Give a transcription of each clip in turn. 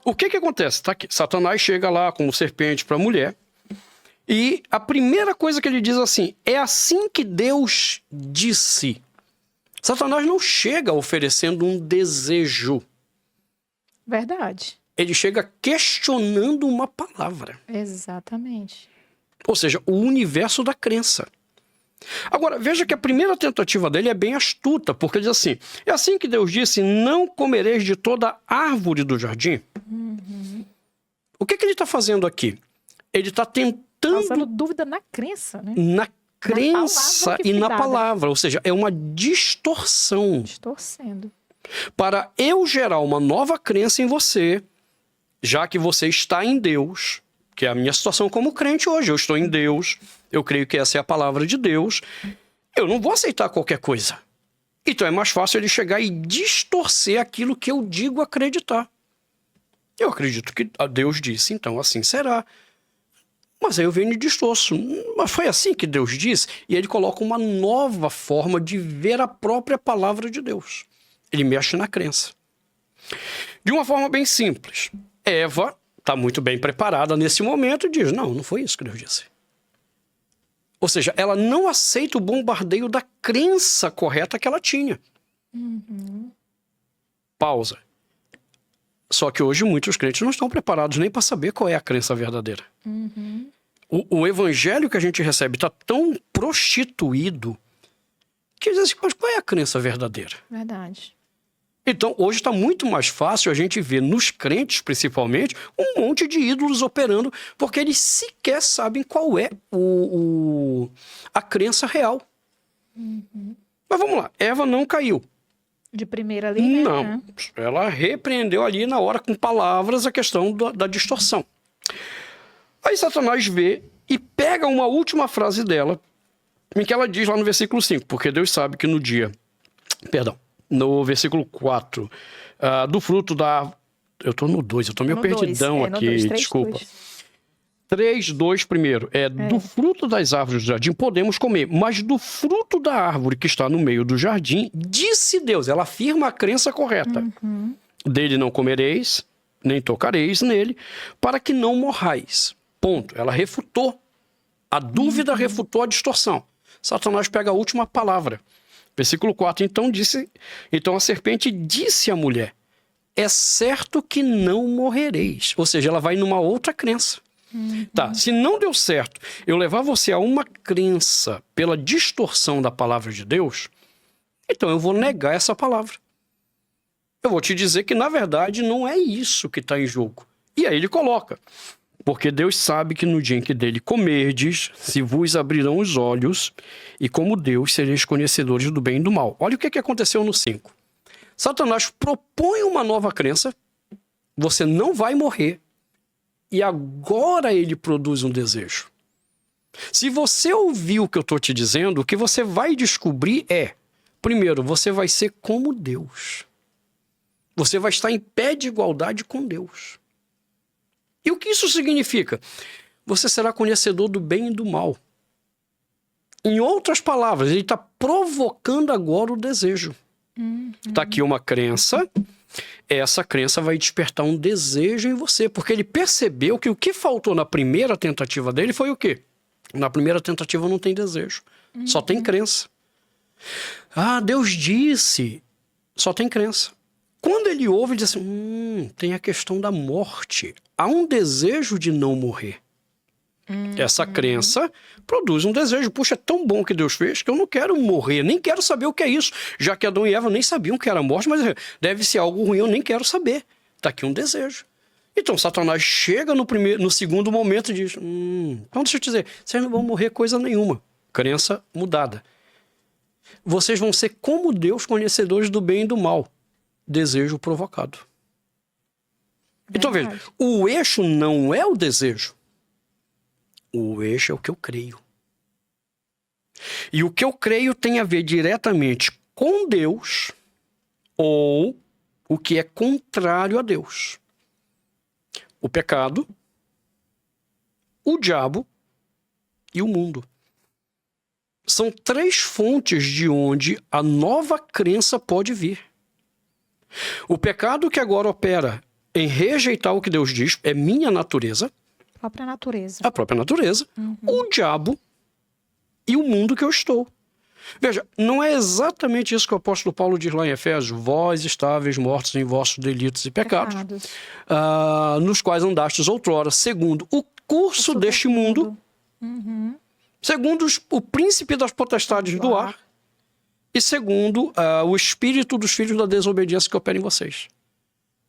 O que acontece? Tá aqui. Satanás chega lá como serpente para a mulher e a primeira coisa que ele diz assim, é assim que Deus disse. Satanás não chega oferecendo um desejo. Verdade. Ele chega questionando uma palavra. Exatamente. Ou seja, o universo da crença. Agora, veja que a primeira tentativa dele é bem astuta, porque ele diz assim, é assim que Deus disse, não comereis de toda árvore do jardim. O que ele está fazendo aqui? Ele está tentando... Causando dúvida na crença, né? Na crença e na palavra, ou seja, é uma distorção. Distorcendo. Para eu gerar uma nova crença em você, já que você está em Deus, que é a minha situação como crente hoje, eu estou em Deus, eu creio que essa é a palavra de Deus, eu não vou aceitar qualquer coisa. Então é mais fácil ele chegar e distorcer aquilo que eu digo acreditar. Eu acredito que Deus disse, então assim será. Mas aí eu venho e distorço. Mas foi assim que Deus disse? E ele coloca uma nova forma de ver a própria palavra de Deus. Ele mexe na crença. De uma forma bem simples. Eva está muito bem preparada nesse momento e diz, não foi isso que Deus disse. Ou seja, ela não aceita o bombardeio da crença correta que ela tinha. Pausa. Só que hoje muitos crentes não estão preparados nem para saber qual é a crença verdadeira. O evangelho que a gente recebe está tão prostituído que diz assim, mas qual é a crença verdadeira? Verdade. Então, hoje está muito mais fácil a gente ver nos crentes, principalmente, um monte de ídolos operando, porque eles sequer sabem qual é a crença real. Mas vamos lá, Eva não caiu. De primeira ali, né? Não, ela repreendeu ali na hora com palavras a questão da distorção. Aí Satanás vê e pega uma última frase dela, em que ela diz lá no versículo 5, porque Deus sabe que no versículo 4, do fruto da... Eu estou no 2, eu estou meio perdidão aqui, 3, desculpa. 3:2 primeiro, do fruto das árvores do jardim podemos comer, mas do fruto da árvore que está no meio do jardim, disse Deus, ela afirma a crença correta. Dele não comereis, nem tocareis nele, para que não morrais. Ponto. Ela refutou. A dúvida refutou a distorção. Satanás pega a última palavra. Versículo 4, então a serpente disse à mulher, é certo que não morrereis. Ou seja, ela vai numa outra crença. Tá, se não deu certo eu levar você a uma crença pela distorção da palavra de Deus, então eu vou negar essa palavra. Eu vou te dizer que, na verdade, não é isso que está em jogo. E aí ele coloca, porque Deus sabe que no dia em que dele comerdes, se vos abrirão os olhos, e como Deus sereis conhecedores do bem e do mal. Olha o que aconteceu no 5. Satanás propõe uma nova crença, você não vai morrer, e agora ele produz um desejo. Se você ouvir o que eu estou te dizendo, o que você vai descobrir é, primeiro, você vai ser como Deus. Você vai estar em pé de igualdade com Deus. E o que isso significa? Você será conhecedor do bem e do mal. Em outras palavras, ele está provocando agora o desejo. Está aqui uma crença, essa crença vai despertar um desejo em você, porque ele percebeu que o que faltou na primeira tentativa dele foi o quê? Na primeira tentativa não tem desejo, só tem crença. Ah, Deus disse, só tem crença. Quando ele ouve, ele diz assim, tem a questão da morte. Há um desejo de não morrer. Essa crença produz um desejo. Puxa, é tão bom que Deus fez que eu não quero morrer, nem quero saber o que é isso. Já que Adão e Eva nem sabiam que era morte, mas deve ser algo ruim, eu nem quero saber. Está aqui um desejo. Então Satanás chega no segundo momento e diz, então deixa eu te dizer, vocês não vão morrer coisa nenhuma. Crença mudada. Vocês vão ser como Deus, conhecedores do bem e do mal. Desejo provocado. Então veja, o eixo não é o desejo. O eixo é o que eu creio. E o que eu creio tem a ver diretamente com Deus ou o que é contrário a Deus. O pecado, o diabo e o mundo. São 3 fontes de onde a nova crença pode vir. O pecado que agora opera em rejeitar o que Deus diz, é minha natureza. A própria natureza. A própria natureza. O diabo e o mundo que eu estou. Veja, não é exatamente isso que o apóstolo Paulo diz lá em Efésios. Vós estáveis mortos em vossos delitos e pecados. Nos quais andastes outrora, segundo o curso deste mundo, segundo o príncipe das potestades do ar, e segundo o espírito dos filhos da desobediência que opera em vocês.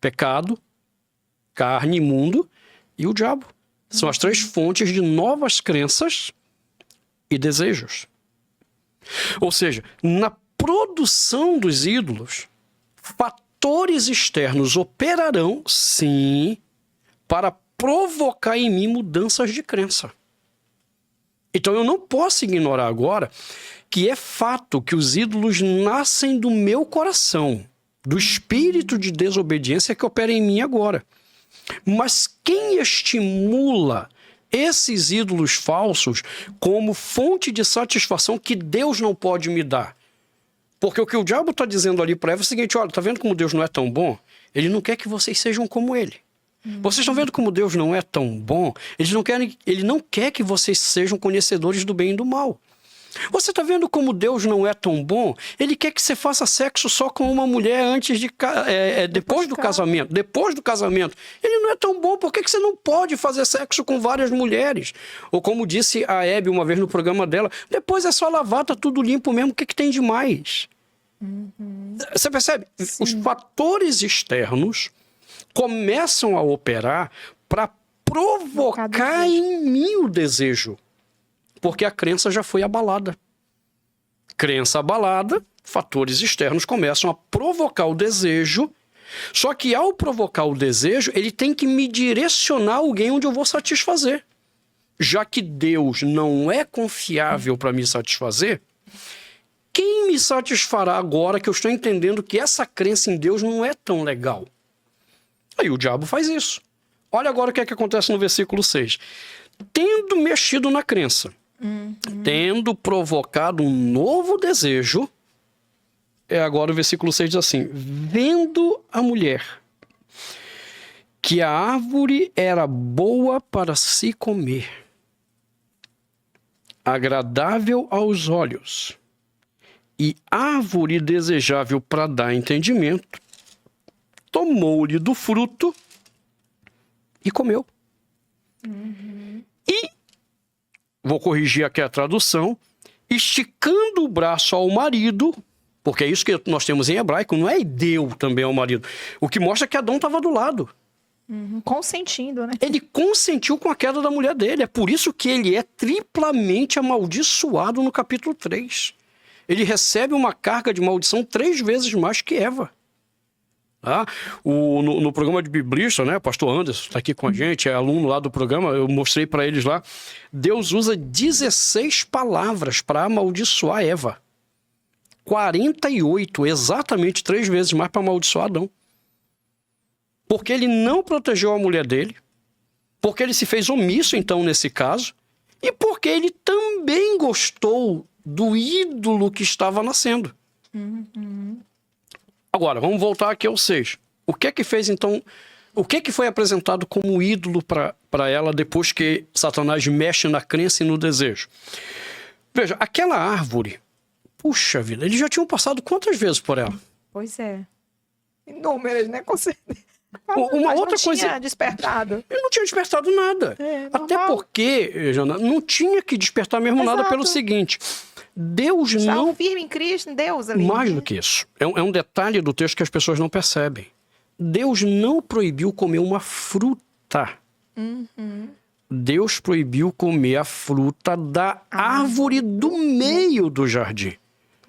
Pecado, carne, mundo e o diabo. São as três fontes de novas crenças e desejos. Ou seja, na produção dos ídolos, fatores externos operarão, sim, para provocar em mim mudanças de crença. Então eu não posso ignorar agora que é fato que os ídolos nascem do meu coração, do espírito de desobediência que opera em mim agora. Mas quem estimula esses ídolos falsos como fonte de satisfação que Deus não pode me dar? Porque o que o diabo está dizendo ali para Eva é o seguinte: olha, tá vendo como Deus não é tão bom? Ele não quer que vocês sejam como ele. Vocês estão vendo como Deus não é tão bom? Ele não quer que vocês sejam conhecedores do bem e do mal. Você está vendo como Deus não é tão bom? Ele quer que você faça sexo só com uma mulher depois do casamento. Depois do casamento. Ele não é tão bom. Por que você não pode fazer sexo com várias mulheres? Ou como disse a Hebe uma vez no programa dela, depois é só lavar, tá tudo limpo mesmo. O que tem de mais? Você percebe? Sim. Os fatores externos começam a operar para provocar em mim o desejo. Porque a crença já foi abalada. Crença abalada, fatores externos começam a provocar o desejo. Só que ao provocar o desejo, ele tem que me direcionar a alguém onde eu vou satisfazer. Já que Deus não é confiável para me satisfazer, quem me satisfará agora que eu estou entendendo que essa crença em Deus não é tão legal? Aí o diabo faz isso. Olha agora o que é que acontece no versículo 6. Tendo mexido na crença, tendo provocado um novo desejo, agora o versículo 6 diz assim: vendo a mulher que a árvore era boa para se comer, agradável aos olhos e árvore desejável para dar entendimento, tomou-lhe do fruto e comeu. E, vou corrigir aqui a tradução, esticando o braço ao marido, porque é isso que nós temos em hebraico, não é deu também ao marido. O que mostra que Adão estava do lado. Consentindo, né? Ele consentiu com a queda da mulher dele. É por isso que ele é triplamente amaldiçoado no capítulo 3. Ele recebe uma carga de maldição 3 vezes mais que Eva. No programa de biblista, né, o pastor Anderson está aqui com a gente, é aluno lá do programa, eu mostrei para eles lá, Deus usa 16 palavras para amaldiçoar Eva. 48, exatamente 3 vezes mais para amaldiçoar Adão. Porque ele não protegeu a mulher dele, porque ele se fez omisso, então, nesse caso, e porque ele também gostou do ídolo que estava nascendo. Agora, vamos voltar aqui ao 6. O que é que fez, então... O que é que foi apresentado como ídolo para ela depois que Satanás mexe na crença e no desejo? Veja, aquela árvore... Puxa vida, eles já tinham passado quantas vezes por ela? Pois é. Inúmeras, né? Com certeza. Uma outra coisa... Não tinha despertado. Ele não tinha despertado nada. Até porque, Jana, não tinha que despertar mesmo nada pelo seguinte... Deus não... firme em Cristo, em Deus ali. Mais do que isso. É um detalhe do texto que as pessoas não percebem. Deus não proibiu comer uma fruta. Deus proibiu comer a fruta da árvore do meio do jardim.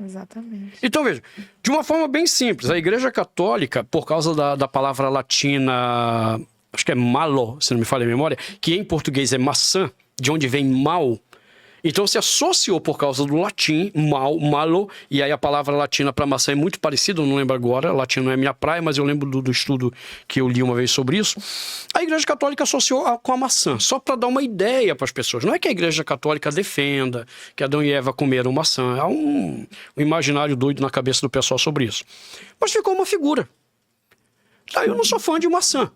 Exatamente. Então, veja, de uma forma bem simples, a Igreja Católica, por causa da palavra latina, acho que é malo, se não me falha a memória, que em português é maçã, de onde vem mal, então se associou por causa do latim, malo, e aí a palavra latina para maçã é muito parecida, eu não lembro agora, latim não é minha praia, mas eu lembro do estudo que eu li uma vez sobre isso. A Igreja Católica associou com a maçã, só para dar uma ideia para as pessoas. Não é que a Igreja Católica defenda que Adão e Eva comeram maçã, há um imaginário doido na cabeça do pessoal sobre isso. Mas ficou uma figura. Aí eu não sou fã de maçã.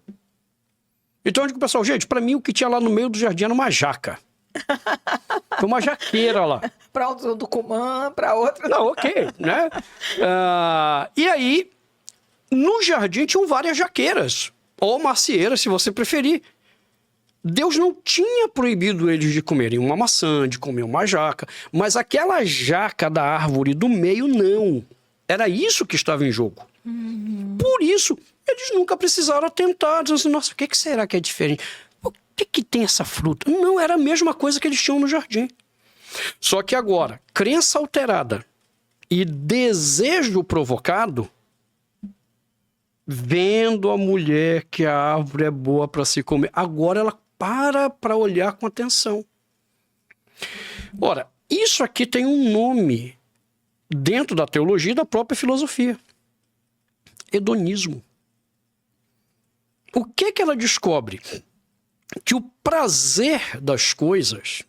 Então eu digo, pessoal, gente, para mim o que tinha lá no meio do jardim era uma jaca. Foi uma jaqueira lá. Para outro do Cumã, para outro... Não, ok, né? E aí, no jardim tinham várias jaqueiras. Ou macieiras, se você preferir. Deus não tinha proibido eles de comerem uma maçã, de comer uma jaca. Mas aquela jaca da árvore do meio, não. Era isso que estava em jogo. Por isso, eles nunca precisaram atentar, dizendo assim, nossa, o que será que é diferente? O que tem essa fruta? Não, era a mesma coisa que eles tinham no jardim. Só que agora, crença alterada e desejo provocado, vendo a mulher que a árvore é boa para se comer, agora ela para olhar com atenção. Ora, isso aqui tem um nome dentro da teologia e da própria filosofia. Hedonismo. O que ela descobre? Que o prazer das coisas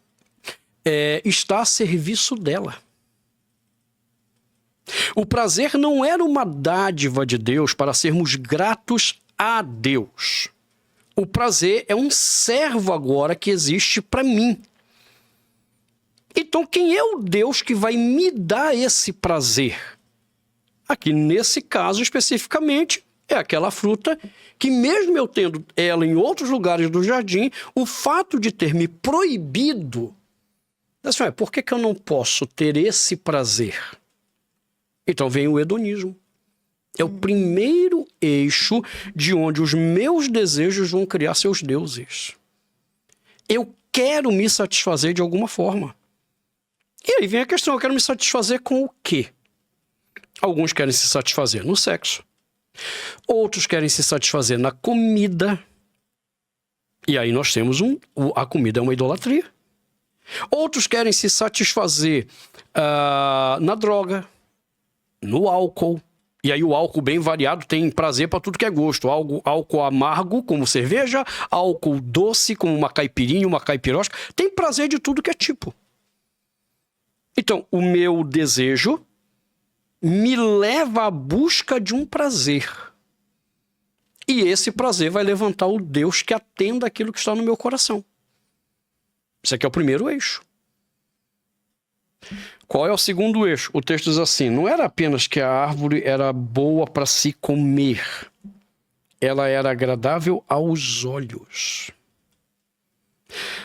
está a serviço dela. O prazer não era uma dádiva de Deus para sermos gratos a Deus. O prazer é um servo agora que existe para mim. Então, quem é o Deus que vai me dar esse prazer? Aqui, nesse caso especificamente, é aquela fruta que, mesmo eu tendo ela em outros lugares do jardim, o fato de ter me proibido... Assim, por que eu não posso ter esse prazer? Então vem o hedonismo. É o primeiro eixo de onde os meus desejos vão criar seus deuses. Eu quero me satisfazer de alguma forma. E aí vem a questão, eu quero me satisfazer com o quê? Alguns querem se satisfazer no sexo. Outros querem se satisfazer na comida. E aí nós temos a comida é uma idolatria. Outros querem se satisfazer na droga, no álcool. E aí o álcool bem variado tem prazer para tudo que é gosto. Álcool amargo, como cerveja, álcool doce, como uma caipirinha, uma caipirosca. Tem prazer de tudo que é tipo. Então, o meu desejo me leva à busca de um prazer. E esse prazer vai levantar o Deus que atenda aquilo que está no meu coração. Esse aqui é o primeiro eixo. Qual é o segundo eixo? O texto diz assim, não era apenas que a árvore era boa para se comer, ela era agradável aos olhos.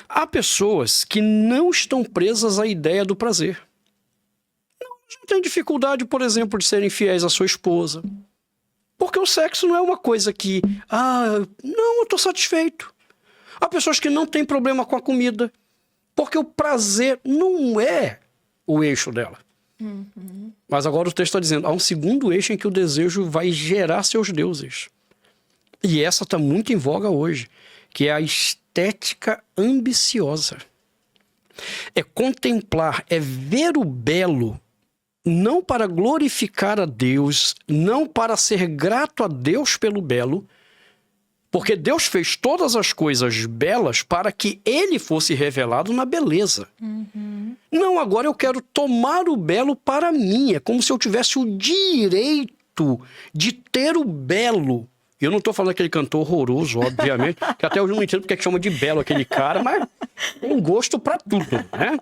Há pessoas que não estão presas à ideia do prazer. Não têm dificuldade, por exemplo, de serem fiéis à sua esposa. Porque o sexo não é uma coisa que, não, eu estou satisfeito. Há pessoas que não têm problema com a comida, porque o prazer não é o eixo dela. Mas agora o texto está dizendo, há um segundo eixo em que o desejo vai gerar seus deuses. E essa está muito em voga hoje, que é a estética ambiciosa. É contemplar, é ver o belo, não para glorificar a Deus, não para ser grato a Deus pelo belo, porque Deus fez todas as coisas belas para que ele fosse revelado na beleza. Não, agora eu quero tomar o belo para mim. É como se eu tivesse o direito de ter o belo. Eu não estou falando aquele cantor horroroso, obviamente, que até hoje eu não entendo porque é que chama de belo aquele cara, mas tem gosto para tudo, né?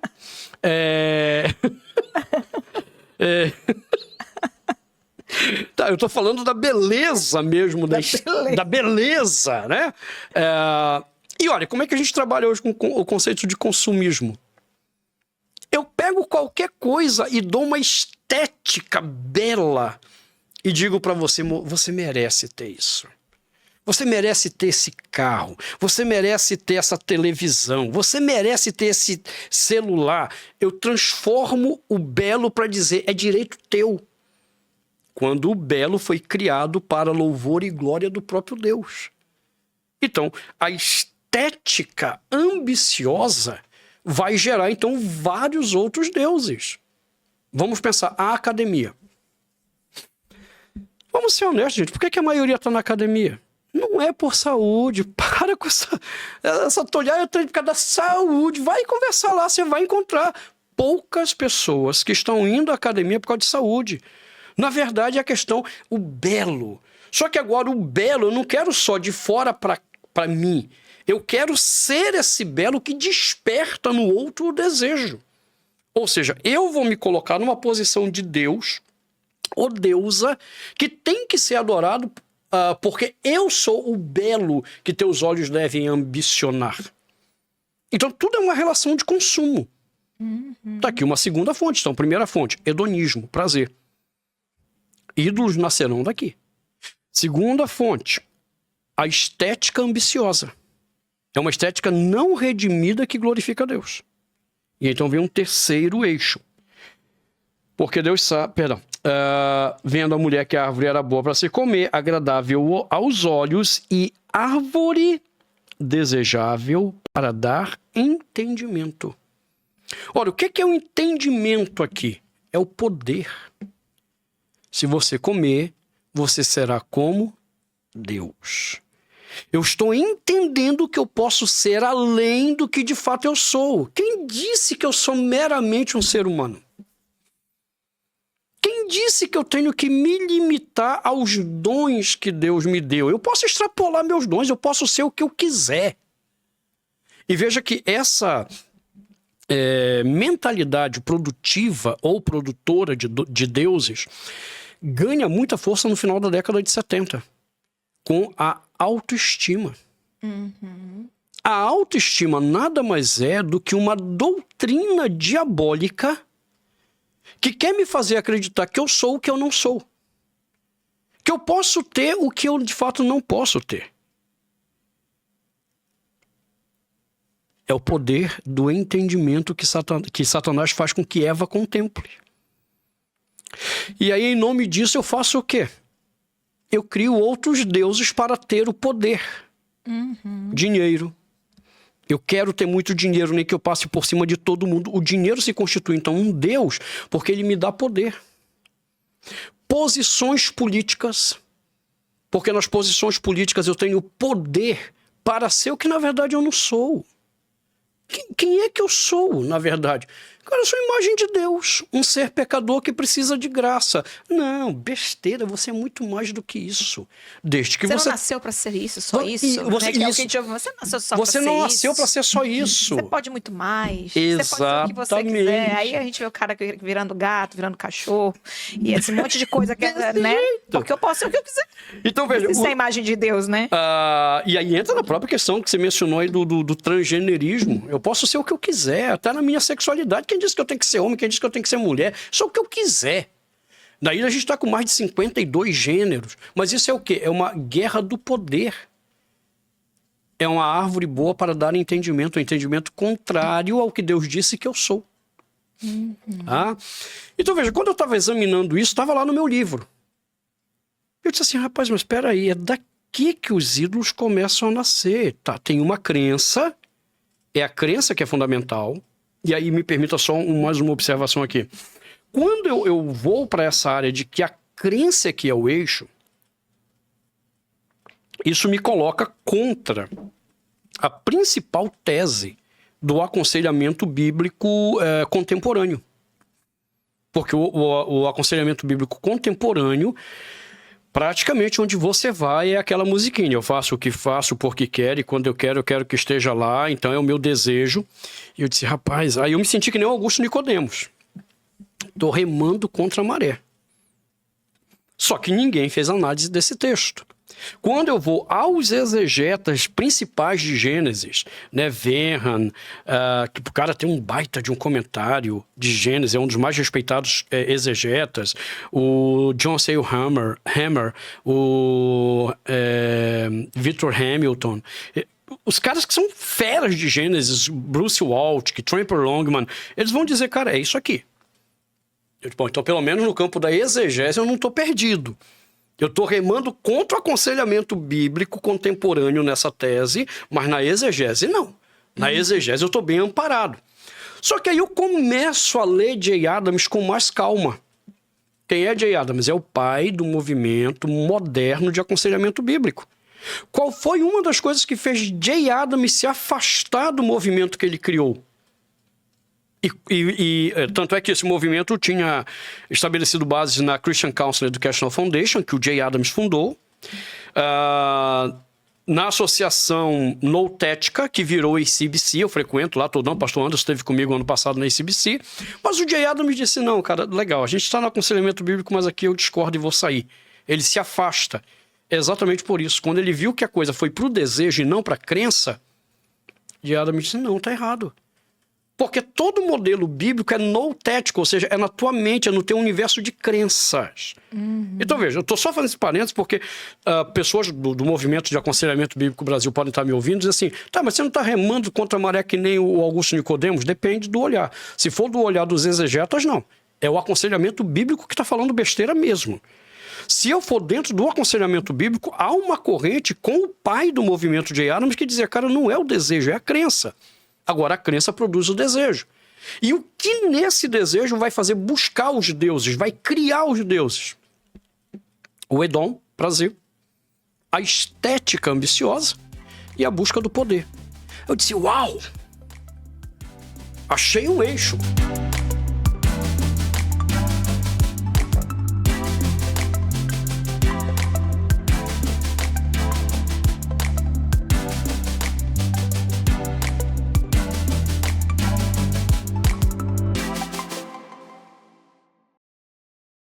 Tá, eu estou falando da beleza mesmo, da beleza, né? E olha, como é que a gente trabalha hoje com o conceito de consumismo? Eu pego qualquer coisa e dou uma estética bela e digo para você, você merece ter isso. Você merece ter esse carro, você merece ter essa televisão, você merece ter esse celular. Eu transformo o belo para dizer, é direito teu. Quando o belo foi criado para louvor e glória do próprio Deus. Então, a estética ambiciosa vai gerar, então, vários outros deuses. Vamos pensar, a academia. Vamos ser honestos, gente. Por que a maioria está na academia? Não é por saúde. Para com essa tolhada por causa da saúde. Vai conversar lá, você vai encontrar poucas pessoas que estão indo à academia por causa de saúde. Na verdade, a questão, o belo, Só que agora o belo, eu não quero só de fora para mim. Eu quero ser esse belo que desperta no outro o desejo. Ou seja, eu vou me colocar numa posição de Deus ou deusa que tem que ser adorado porque eu sou o belo que teus olhos devem ambicionar. Então tudo é uma relação de consumo. Tá aqui uma segunda fonte. Então, primeira fonte, hedonismo, prazer. Ídolos nascerão daqui. Segunda fonte, a estética ambiciosa. É uma estética não redimida que glorifica a Deus. E então vem um terceiro eixo. Porque Deus sabe, vendo a mulher que a árvore era boa para se comer, agradável aos olhos e árvore desejável para dar entendimento. Ora, o que é o entendimento aqui? É o poder. Se você comer, você será como Deus. Eu estou entendendo que eu posso ser além do que de fato eu sou. Quem disse que eu sou meramente um ser humano? Quem disse que eu tenho que me limitar aos dons que Deus me deu? Eu posso extrapolar meus dons, eu posso ser o que eu quiser. E veja que essa mentalidade produtiva ou produtora de deuses ganha muita força no final da década de 70, com a autoestima. A autoestima nada mais é do que uma doutrina diabólica que quer me fazer acreditar que eu sou o que eu não sou. Que eu posso ter o que eu de fato não posso ter. É o poder do entendimento que Satanás faz com que Eva contemple. E aí, em nome disso, eu faço o quê? Eu crio outros deuses para ter o poder. Dinheiro. Eu quero ter muito dinheiro, nem que eu passe por cima de todo mundo. O dinheiro se constitui, então, um deus, porque ele me dá poder. Posições políticas. Porque nas posições políticas eu tenho poder para ser o que, na verdade, eu não sou. Quem é que eu sou, na verdade? Cara, eu sou a imagem de Deus, um ser pecador que precisa de graça. Não, besteira, você é muito mais do que isso. Desde que você não nasceu para ser isso, só isso. Você não nasceu só para ser você não nasceu para ser só isso. Você pode muito mais. Exatamente. Você pode ser o que você quiser. Aí a gente vê o cara virando gato, virando cachorro, e esse monte de coisa que né? Porque eu posso ser o que eu quiser. Então, veja, isso é a imagem de Deus, né? E aí entra na própria questão que você mencionou aí do transgenerismo. Eu posso ser o que eu quiser, até na minha sexualidade. Quem disse que eu tenho que ser homem, quem disse que eu tenho que ser mulher? Só o que eu quiser. Daí a gente está com mais de 52 gêneros. Mas isso é o quê? É uma guerra do poder. É uma árvore boa para dar entendimento, um entendimento contrário ao que Deus disse que eu sou. Então, veja, quando eu estava examinando isso, estava lá no meu livro. Eu disse assim, rapaz, mas espera aí, é daqui que os ídolos começam a nascer. Tá, tem uma crença, é a crença que é fundamental. E aí me permita só mais uma observação aqui. Quando eu vou para essa área de que a crença aqui é o eixo, isso me coloca contra a principal tese do aconselhamento bíblico contemporâneo. Porque o aconselhamento bíblico contemporâneo, praticamente onde você vai é aquela musiquinha. Eu faço o que faço porque quero, e quando eu quero que esteja lá, então é o meu desejo. E eu disse, rapaz, aí eu me senti que nem o Augusto Nicodemos. Estou remando contra a maré. Só que ninguém fez análise desse texto. Quando eu vou aos exegetas principais de Gênesis, né, Verhan, que o cara tem um baita de um comentário de Gênesis, é um dos mais respeitados exegetas, o John Sale Hammer, o Victor Hamilton, os caras que são feras de Gênesis, Bruce Waltke, Tramper Longman, eles vão dizer, cara, é isso aqui. Bom, então pelo menos no campo da exegese eu não estou perdido. Eu estou remando contra o aconselhamento bíblico contemporâneo nessa tese, mas na exegese não. Na exegese eu estou bem amparado. Só que aí eu começo a ler Jay Adams com mais calma. Quem é Jay Adams? É o pai do movimento moderno de aconselhamento bíblico. Qual foi uma das coisas que fez Jay Adams se afastar do movimento que ele criou? Tanto é que esse movimento tinha estabelecido bases na Christian Counseling Educational Foundation, que o Jay Adams fundou, Na associação Noutética, que virou ACBC, eu frequento lá, todo ano, o pastor Anderson esteve comigo ano passado na ACBC, mas o Jay Adams me disse, não, cara, legal, a gente está no aconselhamento bíblico, mas aqui eu discordo e vou sair. Ele se afasta. Exatamente por isso. Quando ele viu que a coisa foi pro desejo e não pra crença, Jay Adams me disse, não, tá errado. Porque todo modelo bíblico é noutético, ou seja, é na tua mente, é no teu universo de crenças. Então, veja, eu estou só fazendo esse parênteses porque pessoas do movimento de aconselhamento bíblico Brasil podem estar me ouvindo e dizer assim, tá, mas você não está remando contra a maré que nem o Augusto Nicodemos? Depende do olhar. Se for do olhar dos exegetas, não. É o aconselhamento bíblico que está falando besteira mesmo. Se eu for dentro do aconselhamento bíblico, há uma corrente com o pai do movimento de Adams que dizia, cara, não é o desejo, é a crença. Agora, a crença produz o desejo. E o que nesse desejo vai fazer buscar os deuses, vai criar os deuses? O Edom, prazer, a estética ambiciosa e a busca do poder. Eu disse, uau! Achei um eixo.